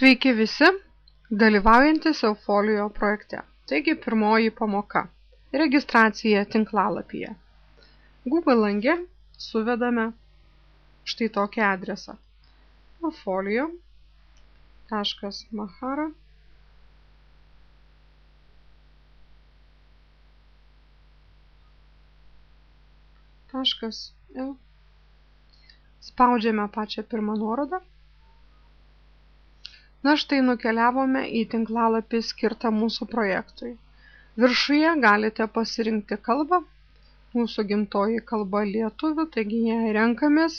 Sveiki visi, dalyvaujantis Eufolio projekte. Taigi pirmoji pamoka – registracija tinklalapyje. Google lange suvedame štai tokį adresą: eufolio.mahara.eu. Spaudžiame pačią pirmą nuorodą. Na štai nukeliavome į tinklalapį skirtą mūsų projektui. Viršuje galite pasirinkti kalbą. Mūsų gimtoji kalba lietuvių, taigi ją renkamės.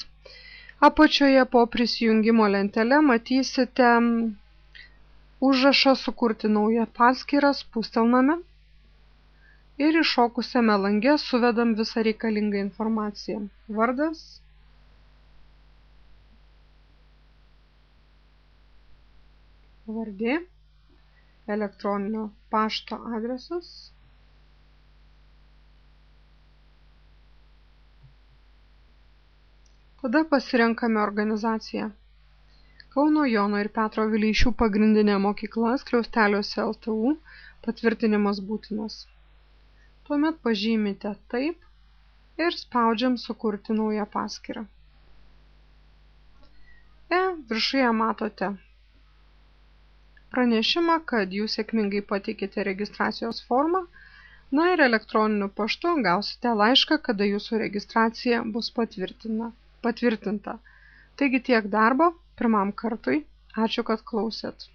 Apačioje po prisijungimo lentele matysite užrašą sukurti naują paskyrą spustelname ir iššokusiame lange suvedam visą reikalingą informaciją. Vardas, pavardė, elektroninio pašto adresas, tada pasirenkame organizaciją. Kauno Jono ir Petro Vileišių pagrindinė mokykla, Skliausteliuose LTU, patvirtinimas būtinas. Tuomet pažymite taip ir spaudžiam sukurti naują paskyrą. Viršuje matote pranešimą, kad jūs sėkmingai pateikėte registracijos formą, na ir elektroniniu paštu gausite laišką, kada jūsų registracija bus patvirtinta. Taigi tiek darbo pirmam kartui. Ačiū, kad klausėt.